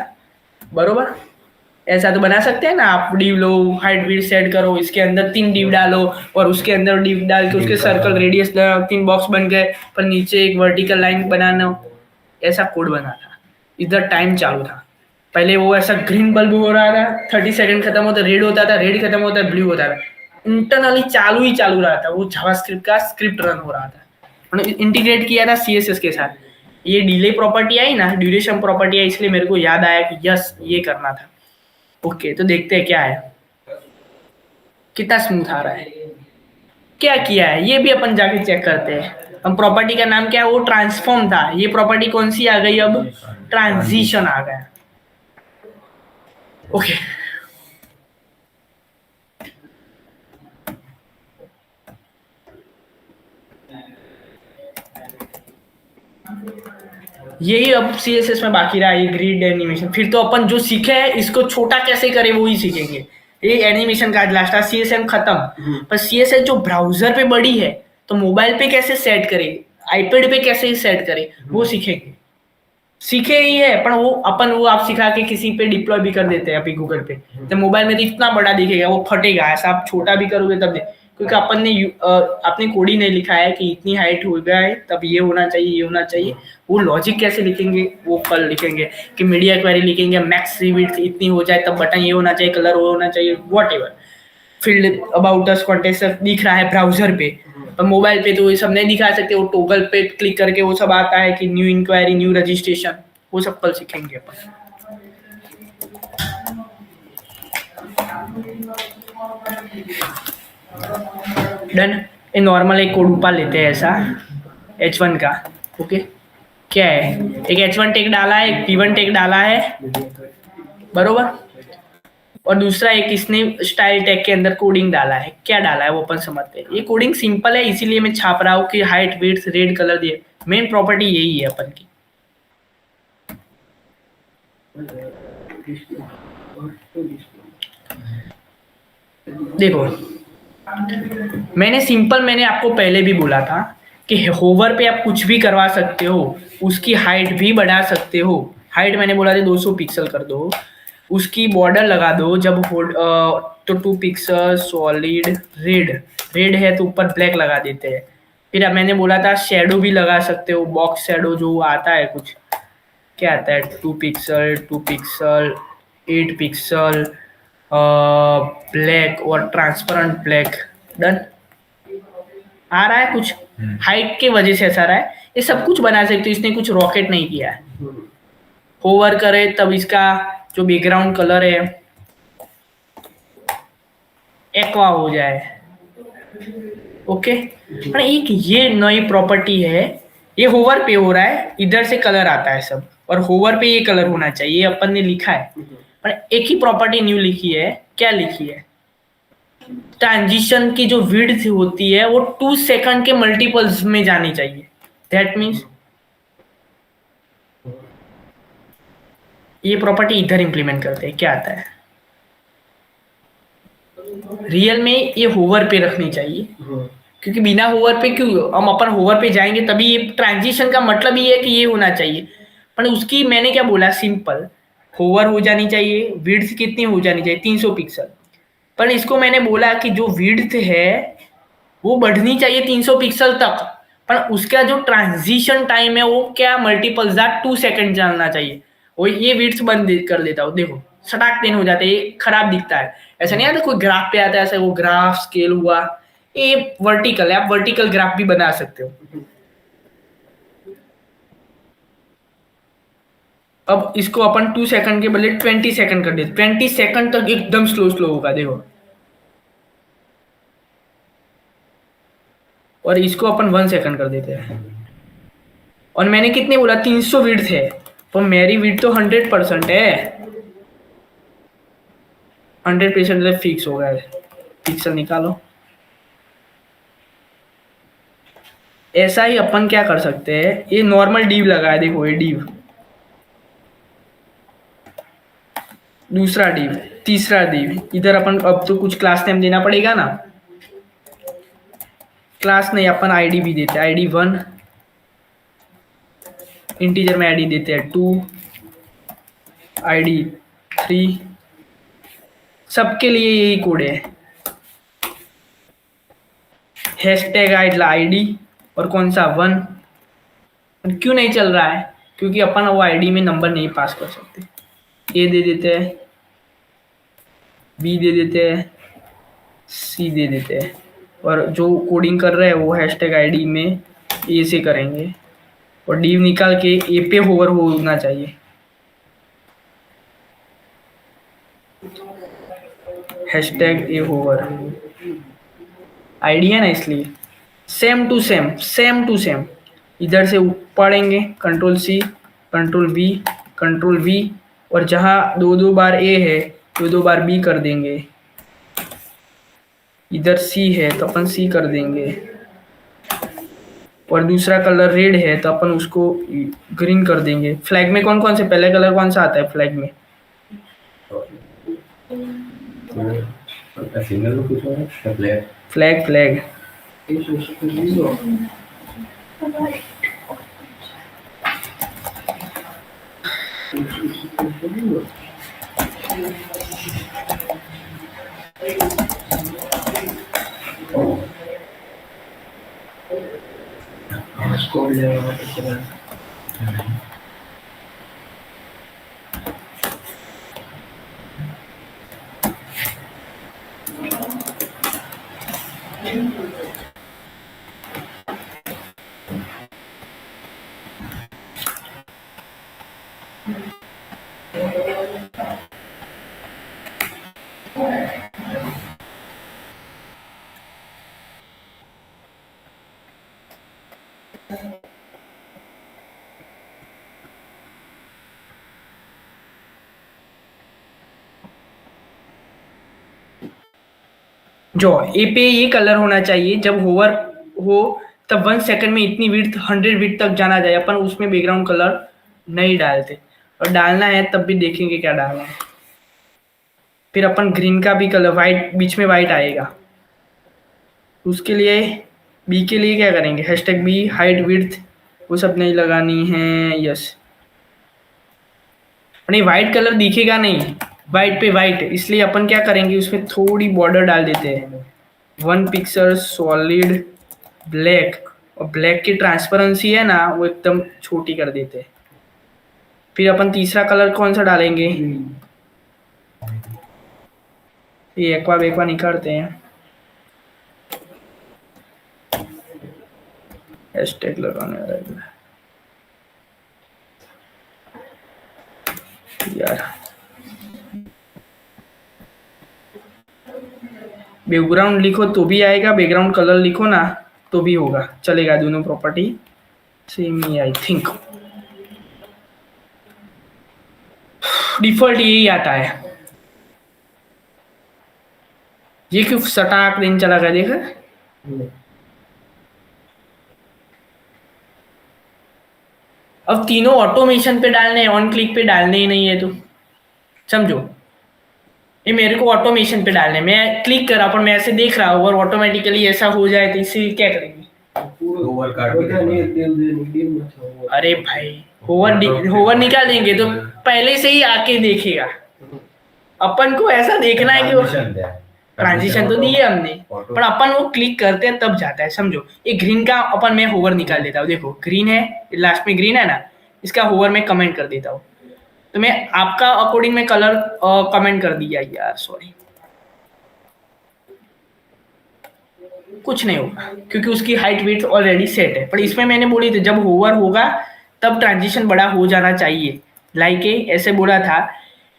बरोबर। ऐसा तो बना सकते हैं ना आप, डिव लो, हाइट विड्थ सेट करो, इसके अंदर 3 डिव डालो और उसके अंदर डिव डाल के उसके सर्कल रेडियस 3 बॉक्स बन गए, पर नीचे एक वर्टिकल लाइन बनाना। ऐसा कोड बना था। इधर टाइम चालू था, पहले वो ऐसा ग्रीन बल्ब हो रहा था, 30 सेकंड खत्म होता, रेड होता था, रेड खत्म होता, ब्लू होता था। इंटरनली चालू ही चालू रहा था, वो जावास्क्रिप्ट का स्क्रिप्ट रन हो रहा था। मैंने इंटीग्रेट किया था CSS के साथ। ये डिले प्रॉपर्टी आई ना, ड्यूरेशन प्रॉपर्टी आई, इसलिए मेरे को याद आया कि यस ये करना था। ओके, तो देखते हैं क्या है, कितना स्मूथ आ रहा है, क्या किया है ये भी अपन जाके चेक करते हैं। हम प्रॉपर्टी का नाम क्या है, वो ट्रांसफॉर्म था। ये प्रॉपर्टी कौन सी आ गई, अब ट्रांजिशन आ गया। ओके, यही अब CSS में बाकी रहा, ये ग्रिड एनिमेशन। फिर तो अपन जो सीखे हैं इसको छोटा कैसे करें वो ही सीखेंगे। ये एनिमेशन का लास्ट था, CSS खत्म। पर CSS जो ब्राउजर पे बड़ी है, तो मोबाइल पे कैसे सेट करें, आईपैड पे कैसे सेट करें, वो सीखेंगे। सीखे ही है, पर वो अपन वो आप सिखा के किसी पे डिप्लॉय भी कर देते हैं अभी गूगल पे, तो मोबाइल में तो इतना बड़ा दिखेगा, वो फटेगा। ऐसा आप छोटा भी करोगे तब क्योंकि अपन ने अपने कोड ही नहीं लिखा है कि इतनी हाइट हो गया है तब ये होना चाहिए, ये होना चाहिए। वो लॉजिक कैसे लिखेंगे, वो कल लिखेंगे कि मीडिया क्वेरी लिखेंगे, मैक्स विड्थ इतनी हो जाए तब बटन ये होना चाहिए, कलर वो होना चाहिए, what ever. Field about us context दिख रहा है ब्राउजर पे, पर मोबाइल पे तो ये सब नहीं दिखा सकते। वो टोगल पे क्लिक करके वो सब आता है कि न्यू इंक्वायरी, न्यू रजिस्ट्रेशन, वो सब कल सीखेंगे अपन। डन। ये नॉर्मल एक कोड ऊपर लेते हैं ऐसा H1 का। ओके, क्या है, एक H1 टैग डाला है, एक P1 टैग डाला है, बरोबर। और दूसरा एक इसने स्टाइल टैग के अंदर कोडिंग डाला है। क्या डाला है वो अपन समझते हैं। ये कोडिंग सिंपल है, इसीलिए मैं छाप रहा हूँ कि हाइट विड्थ रेड कलर दिए। मेन प्रॉपर्टी यही है अपन की। देखो मैंने आपको पहले भी बोला था कि होवर पे आप कुछ भी करवा सकते हो, उसकी हाइट भी बढ़ा सकते हो। हाइट मैंने बोला था 200 पिक्सल कर दो, उसकी बॉर्डर लगा दो जब तो 2 पिक्सल सॉलिड रेड, रेड है तो ऊपर ब्लैक लगा देते हैं। फिर अब मैंने बोला था शेडो भी लगा सकते हो, बॉक्स शेडो जो आता है कुछ, क्या आता है, 2 पिक्सल 8 पिक्सल ब्लैक और ट्रांसपेरेंट ब्लैक। डन। आ रहा है कुछ, हाइट के वजह से ऐसा रहा है। ये सब कुछ बना सकते हो, इसने कुछ रॉकेट नहीं किया है। होवर करे तब इसका जो बैकग्राउंड कलर है एक्वा हो जाए। ओके, पर एक ये नई प्रॉपर्टी है, ये होवर पे हो रहा है, इधर से कलर आता है सब, और होवर पे ये कलर होना चाहिए, ये अपन ने लिखा है। पर एक ही प्रॉपर्टी न्यू लिखी है, क्या लिखी है, ट्रांजिशन की जो विड्थ होती है वो 2 सेकंड के मल्टीपल्स में जानी चाहिए। दैट मीन्स ये प्रॉपर्टी इधर इंप्लीमेंट करते हैं, क्या आता है, रियल में ये होवर पे रखनी चाहिए, क्योंकि बिना होवर पे क्यों, हम अपन होवर पे जाएंगे तभी ये ट्रांजिशन का मतलब ही है कि ये होना चाहिए। पर उसकी मैंने क्या बोला, सिंपल होवर हो जानी चाहिए, विड्थ कितनी हो जानी चाहिए, 300 पिक्सल। पर इसको मैंने बोला कि जो विड्थ है वो बढ़नी चाहिए 300 पिक्सल तक, पर उसका जो ट्रांजिशन टाइम है वो क्या मल्टीपल 2 सेकंड चलना चाहिए। वो ये विड्थ बंद कर देता हूँ, देखो सटाक दिन हो जाता है, ये खराब दिखता है। ऐसा नहीं आता कोई ग्राफ पे आता है ऐसा, वो ग्राफ स्केल हुआ, ये वर्टिकल है, आप वर्टिकल ग्राफ भी बना सकते हो। अब इसको अपन 2 सेकंड के बदले 20 सेकंड कर देते, 20 सेकंड तक एकदम स्लो स्लो होगा, देखो। और इसको अपन 1 सेकंड कर देते हैं। और मैंने कितने बोला, 300 विड्थ है, तो मेरी विड्थ तो 100% है, 100% फिक्स हो गया है। पिक्सल निकालो। ऐसा ही अपन क्या कर सकते हैं, ये नॉर्मल डिव लगा है, देखो ये डिव, दूसरा डिव, तीसरा डिव, इधर अपन अब तो कुछ क्लास नेम देना पड़ेगा ना, क्लास नहीं अपन आईडी भी देते हैं, ID 1, इंटीजर में आईडी देते हैं 2, ID 3, सबके लिए यही कोड है, हैशटैग आईडी और कौन सा 1। क्यों नहीं चल रहा है, क्योंकि अपन वो आईडी में नंबर नहीं पास कर सकते। ए दे देते हैं, बी दे देते हैं, सी दे देते हैं, और जो कोडिंग कर रहे हैं वो हैशटैग आईडी में ए से करेंगे, और डी निकाल के ए पे होवर होना चाहिए। हैशटैग ए होवर आईडी है ना, इसलिए same to same, same to same, इधर से पढ़ेंगे control C, control control V, और जहाँ 2 बार ए है 2 बार बी कर देंगे, इधर C है तो अपन C कर देंगे, और दूसरा कलर रेड है तो अपन उसको ग्रीन कर देंगे। फ्लैग में कौन कौन से पहले कलर कौन सा आता है फ्लैग में, सिंगल में कुछ है flag flag flag score level जो ए पे ये कलर होना चाहिए, जब होवर हो तब 1 सेकंड में इतनी विड्थ 100 विड्थ तक जाना चाहिए। अपन उसमें बैकग्राउंड कलर नहीं डालते, और डालना है तब भी देखेंगे क्या डालना है। फिर अपन ग्रीन का भी कलर, वाइट बीच में वाइट आएगा, उसके लिए बी के लिए क्या करेंगे, हैशटैग बी हाइट विड्थ वो सब नहीं लगानी है, यस। नहीं वाइट कलर दिखेगा नहीं, वाइट पे वाइट, इसलिए अपन क्या करेंगे उसमें थोड़ी बॉर्डर डाल देते हैं, 1 पिक्सल सॉलिड ब्लैक, और ब्लैक की ट्रांसपेरेंसी है ना वो एकदम छोटी कर देते हैं। फिर अपन तीसरा कलर कौन सा डालेंगे, ये एक्वा बेक्वा निकालते हैं, हैशटैग लगाने वाला यार, बैकग्राउंड लिखो तो भी आएगा, बैकग्राउंड कलर लिखो ना तो भी होगा, चलेगा, दोनों property same he I think. Default यही आता है। ये क्यों सटाक दिन चला गया देखा, अब तीनों ऑटोमेशन पे डालने हैं, ऑन क्लिक पे डालने ही नहीं है, तो समझो ये मेरे को ऑटोमेशन पे डालने, मैं क्लिक करा पर मैं ऐसे देख रहा हूँ और ऑटोमेटिकली ऐसा हो जाए तो इससे क्या करेंगे, अरे भाई होवर निकाल देंगे तो पहले से ही आके देखेगा, अपन को ऐसा देखना है कि ट्रांजिशन तो दिए हमने, पर अपन वो क्लिक करते हैं तब जाता है, समझो। ये ग्रीन का अपन मैं होवर निकाल देता हूँ, देखो ग्रीन है, लास्ट में ग्रीन है ना, इसका होवर मैं कमेंट कर देता हूँ, तो मैं आपका अकॉर्डिंग में कलर कमेंट कर दिया यार, सॉरी कुछ नहीं होगा क्योंकि उसकी हाइट विड्थ ऑलरेडी सेट है, पर इसमें मैंने बोली थी जब होवर होगा तब ट्रांजिशन बड़ा हो जाना चाहिए, लाइक ऐसे बोला था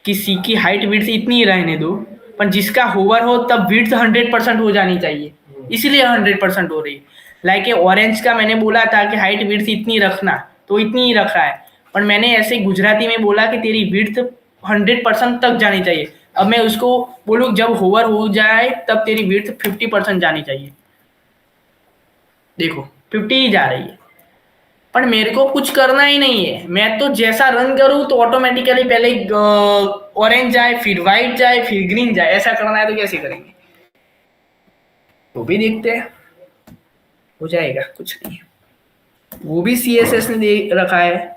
कि सी की हाइट विड्थ इतनी ही रहने दो, पर जिसका होवर हो तब विड्थ 100% हो जानी चाहिए, इसीलिए 100% हो रही है। लाइक ऑरेंज का मैंने बोला था कि हाइट विड्थ इतनी रखना, तो इतनी ही रखा है, पर मैंने ऐसे गुजराती में बोला कि तेरी विड्थ 100% तक जानी चाहिए, अब मैं उसको बोलूँ जब होवर हो जाए तब तेरी विड्थ 50% जानी चाहिए, देखो 50 ही जा रही है, पर मेरे को कुछ करना ही नहीं है, मैं तो जैसा रन करूँ तो ऑटोमेटिकली पहले ऑरेंज जाए फिर व्हाइट जाए फिर ग्रीन जाए, ऐसा करना है तो कैसे करेंगे, तो भी देखते हैं हो जाएगा, कुछ नहीं, वो भी CSS ने दे रखा है।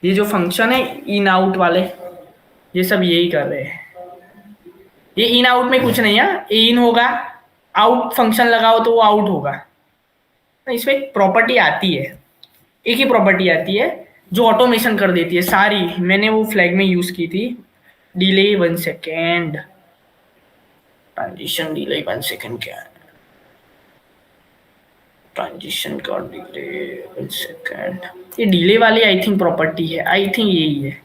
ये जो फंक्शन है इन आउट वाले, ये सब यही कर रहे हैं, ये इन आउट में कुछ नहीं है, ये इन होगा, आउट फंक्शन लगाओ तो वो आउट होगा, इसमें एक प्रॉपर्टी आती है, एक ही प्रॉपर्टी आती है जो ऑटोमेशन कर देती है सारी, मैंने वो फ्लैग में यूज की थी, delay 1 second, transition delay 1 second, क्या है ट्रांजिशन का डिले 1 सेकेंड, ये डिले वाली आई थिंक प्रॉपर्टी है, आई थिंक यही है,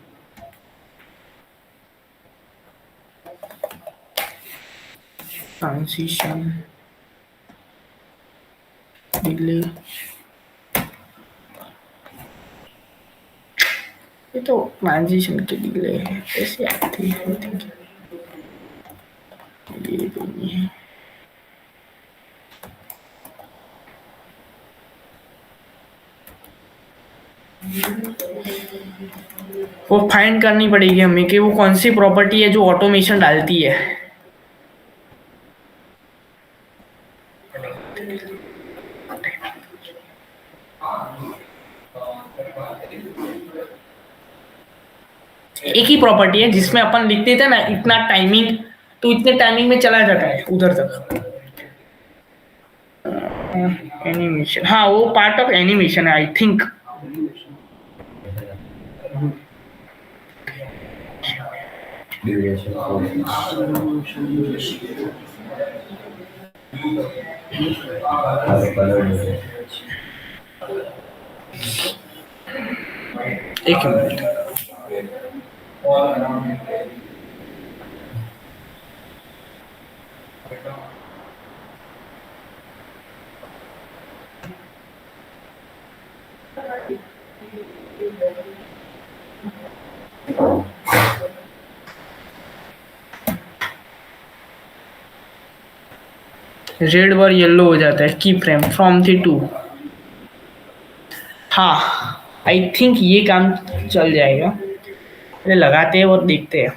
ट्रांजिशन डिले, ये तो ट्रांजिशन के डिले है, ऐसे आती है आई थिंक, ये नहीं है, वो फाइंड करनी पड़ेगी हमें कि वो कौन सी प्रॉपर्टी है जो ऑटोमेशन डालती है, एक ही प्रॉपर्टी है जिसमें अपन लिखते थे ना इतना टाइमिंग, तो इतने टाइमिंग में चला जाता है उधर तक, एनिमेशन, हाँ वो पार्ट ऑफ एनिमेशन है आई थिंक, एक मिनट, रेड बार येलो हो जाता है, की फ्रेम फ्रॉम थी टू, हाँ आई थिंक ये काम चल जाएगा, लगाते हैं और देखते हैं।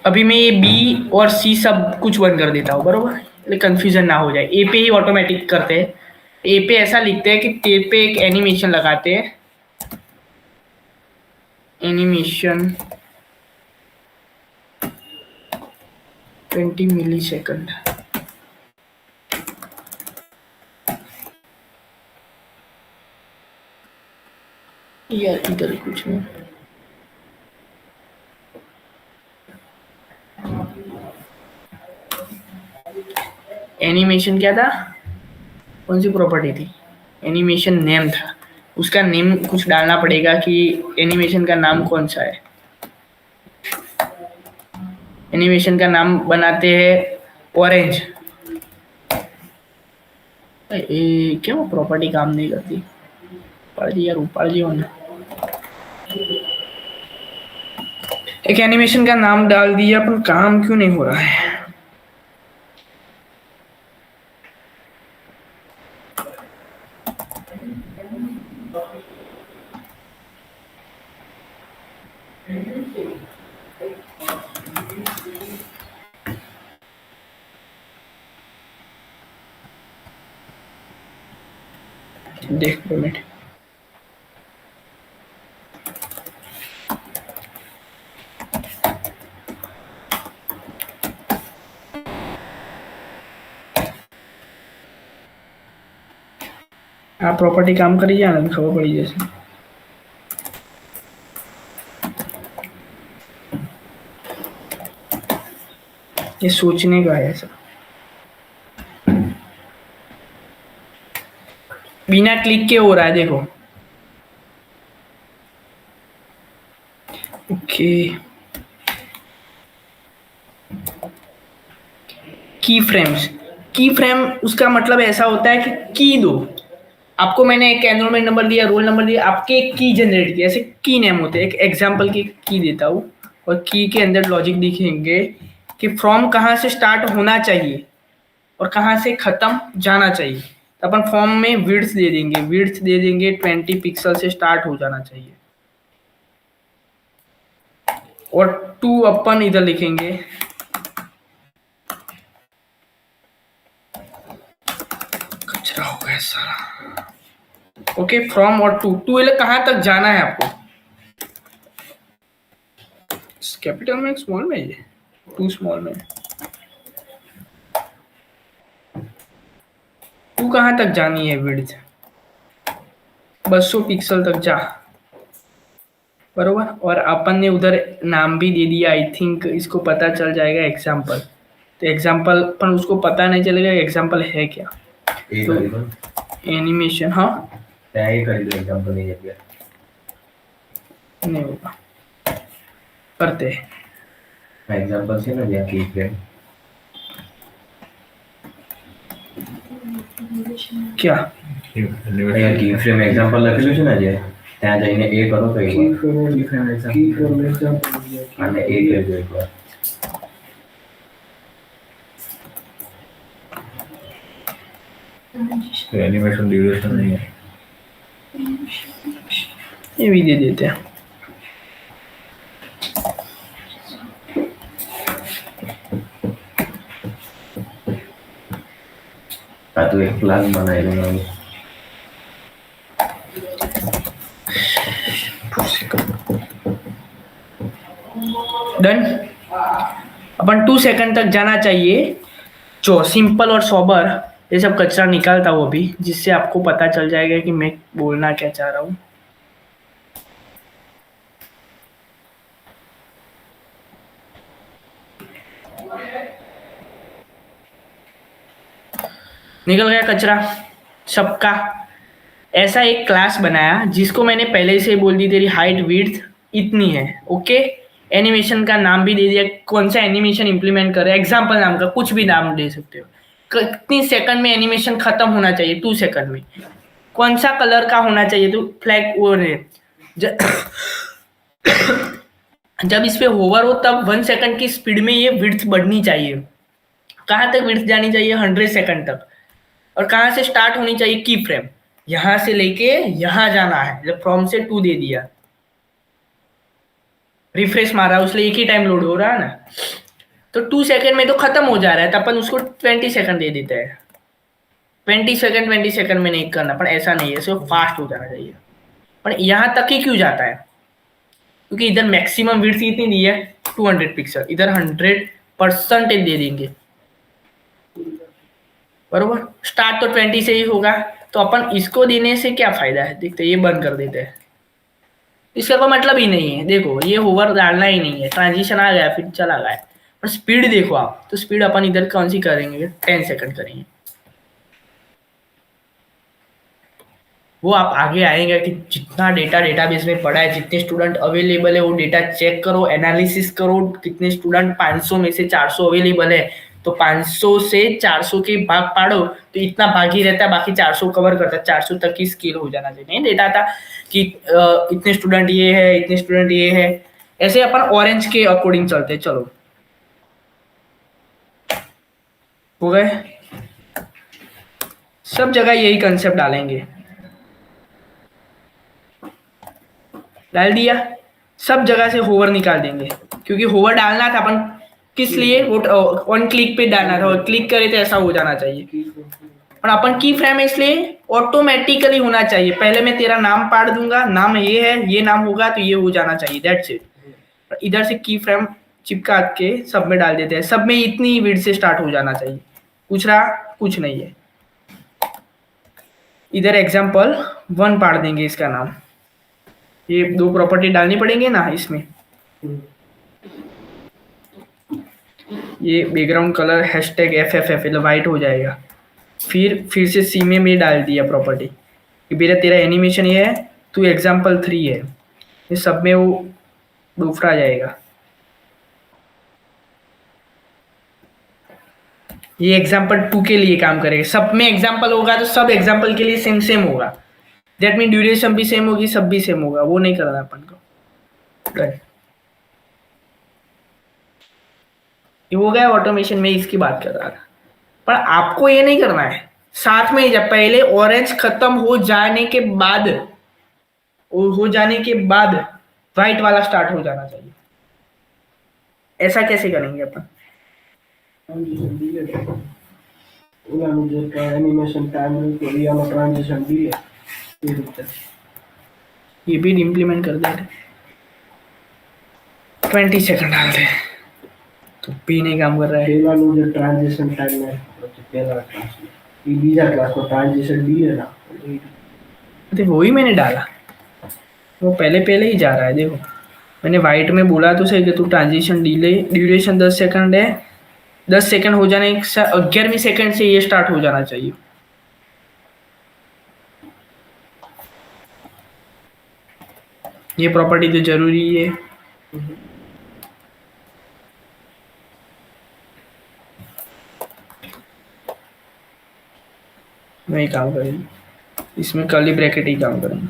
अभी मैं ये बी और सी सब कुछ बंद कर देता हूँ, बरोबर, कंफ्यूजन ना हो जाए। ए पे ही ऑटोमेटिक करते हैं। ए पे ऐसा लिखते हैं कि ते पे एक एनिमेशन लगाते हैं, एनिमेशन 20 मिली सेकंड। यार इधर कुछ नहीं, एनिमेशन क्या था, कौन सी प्रॉपर्टी थी, एनिमेशन नेम था, उसका नेम कुछ डालना पड़ेगा कि एनिमेशन का नाम कौन सा है। एनिमेशन का नाम बनाते हैं ऑरेंज। क्या वो प्रॉपर्टी काम नहीं करती, पढ़ जी यार, ऊपर जी होना। एक एनिमेशन का नाम डाल दिया, अपन काम क्यों नहीं हो रहा है। देख 2 मिनट। आप प्रॉपर्टी काम करी जाना, खबर पड़ी जैसे। ये सोचने का है ऐसा, बिना क्लिक के हो रहा है, देखो। ओके, की फ्रेम्स। की फ्रेम उसका मतलब ऐसा होता है कि की दो, आपको मैंने एक एनरोलमेंट नंबर दिया, रोल नंबर दिया, आपके एक की जनरेट किया, ऐसे की नेम होते हैं। एक एग्जांपल की की देता हूँ, और की के अंदर लॉजिक दिखेंगे कि फ्रॉम कहाँ से स्टार्ट होना चाहिए और कहाँ से खत्म जाना चाहिए। तो अपन फॉर्म में विड्थ दे देंगे, विड्थ दे देंगे 20 पिक्सल से स्टार्ट हो जाना चाहिए, और 2 अपन इधर लिखेंगे, कचरा हो गया सारा। ओके, फ्रॉम और टू, कहाँ तक जाना है आपको, कैपिटल में स्मॉल में, ये 2 स्मॉल में, 2 कहाँ तक जानी है विड्थ, 200 पिक्सल तक जा, बरोबर। और अपन ने उधर नाम भी दे दिया, आई थिंक इसको पता चल जाएगा एग्जाम्पल। तो एग्जाम्पल पर उसको पता नहीं चलेगा एग्जाम्पल है क्या, तो एनिमेशन, हाँ एग्जाम्पल नहीं होगा, करते हैं एग्जाम्पल से ना दिया की फ्रेम क्या, અહીંયા કી ફ્રેમ એક્ઝામ્પલ લખેલું છે ને જે ત્યાં જઈને એ કરો તો એક વાર અને એ કરજો એક વાર एनिमेशन ड्यूरेशन नहीं है, ये भी दे देते हैं। આ તો એક ક્લાસ બનાવેલું નાનું डन। अपन 2 सेकंड तक जाना चाहिए, जो सिंपल और सोबर ये सब कचरा निकालता हूँ अभी, जिससे आपको पता चल जाएगा कि मैं बोलना क्या चाह रहा हूँ। निकल गया कचरा सबका। ऐसा एक क्लास बनाया जिसको मैंने पहले से बोल दी तेरी हाइट विड्थ इतनी है, ओके। एनिमेशन का नाम भी दे दिया, कौन सा एनिमेशन इंप्लीमेंट करे, एग्जाम्पल नाम का कुछ भी नाम दे सकते हो। कितनी सेकंड में एनिमेशन खत्म होना चाहिए, 2 सेकंड में। कौन सा कलर का होना चाहिए, तो फ्लैग वो जब इस पे होवर हो तब 1 सेकंड की स्पीड में ये विड्थ बढ़नी चाहिए। कहाँ तक विड्थ जानी चाहिए, 100 सेकंड तक। और कहाँ से स्टार्ट होनी चाहिए, की फ्रेम, यहां से लेके यहां जाना है। जब फ्रॉम से 2 दे दिया, रिफ्रेश मारा उसलिए एक ही टाइम लोड हो रहा है ना, तो 2 सेकंड में तो खत्म हो जा रहा है, तो अपन उसको 20 सेकंड दे देते हैं। 20 सेकंड में नहीं करना, पर ऐसा नहीं है, सिर्फ फास्ट हो जाना चाहिए। पर यहाँ तक ही क्यों जाता है, क्योंकि इधर मैक्सिमम विड्थ कितनी दी है 200 पिक्सल, इधर 100% दे देंगे, बरोबर। स्टार्ट तो 20 से ही होगा, तो अपन इसको देने से क्या फायदा है, देखते ये बंद कर देते हैं, इसका कोई मतलब ही नहीं है। देखो ये होवर डालना ही नहीं है, ट्रांजिशन आ गया फिर चला गया। पर स्पीड देखो आप, तो स्पीड अपन इधर कौन सी करेंगे, 10 सेकंड करेंगे। वो आप आगे आएंगे कि जितना डेटा डेटाबेस में पड़ा है, जितने स्टूडेंट अवेलेबल है वो डेटा चेक करो, एनालिसिस करो, कितने स्टूडेंट 500 में से 400 अवेलेबल है, तो 500 से 400 के भाग पाड़ो, तो इतना भाग ही रहता है, बाकी 400 कवर करता है, 400 तक की स्केल हो जाना चाहिए। नहीं डेटा था कि इतने स्टूडेंट ये है, इतने स्टूडेंट ये है, ऐसे अपन ऑरेंज के अकॉर्डिंग चलते। चलो हो गए, सब जगह यही कंसेप्ट डालेंगे, डाल दिया, सब जगह से होवर निकाल देंगे, क्योंकि होवर डालना था अपन किस लिए, वो ऑन क्लिक पे डालना था, और क्लिक करे तो ऐसा हो जाना चाहिए। और अपन की फ्रेम इसलिए ऑटोमेटिकली होना चाहिए, पहले मैं तेरा नाम पाड़ दूंगा, नाम ये है, ये नाम होगा तो ये हो जाना चाहिए, दैट्स इट। इधर से की फ्रेम चिपका के सब में डाल देते हैं, सब में इतनी विड्थ से स्टार्ट हो जाना चाहिए, पूछ रहा कुछ नहीं है। इधर एग्जाम्पल 1 पाड़ देंगे इसका नाम, ये 2 प्रॉपर्टी डालनी पड़ेंगे ना इसमें, ये background colour hashtag FFF white हो जाएगा। फिर से सी में भी डाल दिया प्रॉपर्टी कि मेरा तेरा एनिमेशन ये है, तू example3 है, ये सब में वो दूसरा जाएगा। ये example2 के लिए काम करेगा, सब में एग्जाम्पल होगा तो सब एग्जाम्पल के लिए सेम सेम होगा, दैट मीन ड्यूरेशन भी सेम होगी, सब भी सेम होगा, वो नहीं करना अपन को। ये हो गया ऑटोमेशन में, इसकी बात कर रहा था। पर आपको ये नहीं करना है, साथ में जब पहले ऑरेंज खत्म हो जाने के बाद, व्हाइट वाला स्टार्ट हो जाना चाहिए। ऐसा कैसे करेंगे अपन, एनिमेशन टाइम ट्रांजिशन डिले ये भी इम्प्लीमेंट कर देते, 20 सेकंड डाल दे, तो भी नहीं काम कर रहा है। પહેલાનું જે ટ્રાન્ઝિશન ટાઈમ ને પછી પહેલા ક્લાસ એ બીજા ક્લાસનો ટ્રાન્ઝિશન ડીલે ના तो वही मैंने डाला, वो पहले ही जा रहा है। देखो मैंने व्हाइट में बोला तो सही कि तू ट्रांजिशन डिले ड्यूरेशन 10 सेकंड है, 10 सेकंड हो जाने 11वीं सेकंड से ये स्टार्ट हो जाना चाहिए। ये प्रॉपर्टी तो जरूरी है। नहीं काम करेगी, इसमें कर्ली ब्रैकेट ही काम करेंगे।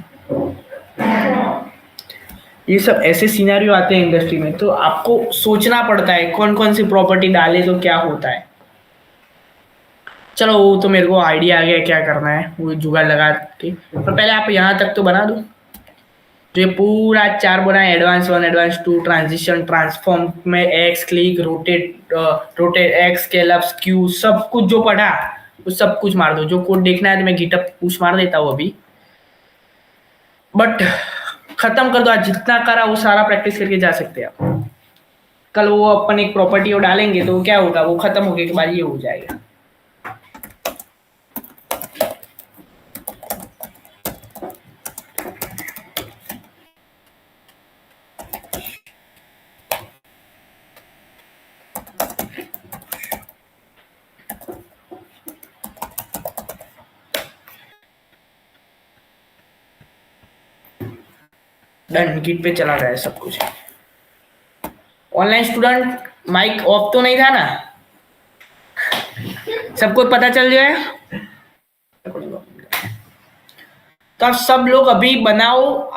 ये सब ऐसे सिनेरियो आते हैं इंडस्ट्री में, तो आपको सोचना पड़ता है कौन कौन सी प्रॉपर्टी डाले तो क्या होता है। चलो वो तो मेरे को आइडिया आ गया क्या करना है, वो जुगाड़ लगा के। पर पहले आप यहाँ तक तो बना दो, तो ये पूरा 4 बना, एडवांस 1 एडवांस 2 ट्रांजिशन ट्रांसफॉर्म में x click rotate x scale up skew, सब कुछ जो पढ़ा वो सब कुछ मार दो। जो कोड देखना है तो मैं गिटअप पुश मार देता हूँ अभी, बट खत्म कर दो। आज जितना करा वो सारा प्रैक्टिस करके जा सकते हैं आप। कल वो अपन एक प्रॉपर्टी वो डालेंगे तो क्या होगा, वो खत्म होने के बाद ये हो जाएगा। डन, गिट पे चला गया है सब कुछ। ऑनलाइन स्टूडेंट माइक ऑफ तो नहीं था ना, सबको पता चल जाए। तो आप सब लोग अभी बनाओ।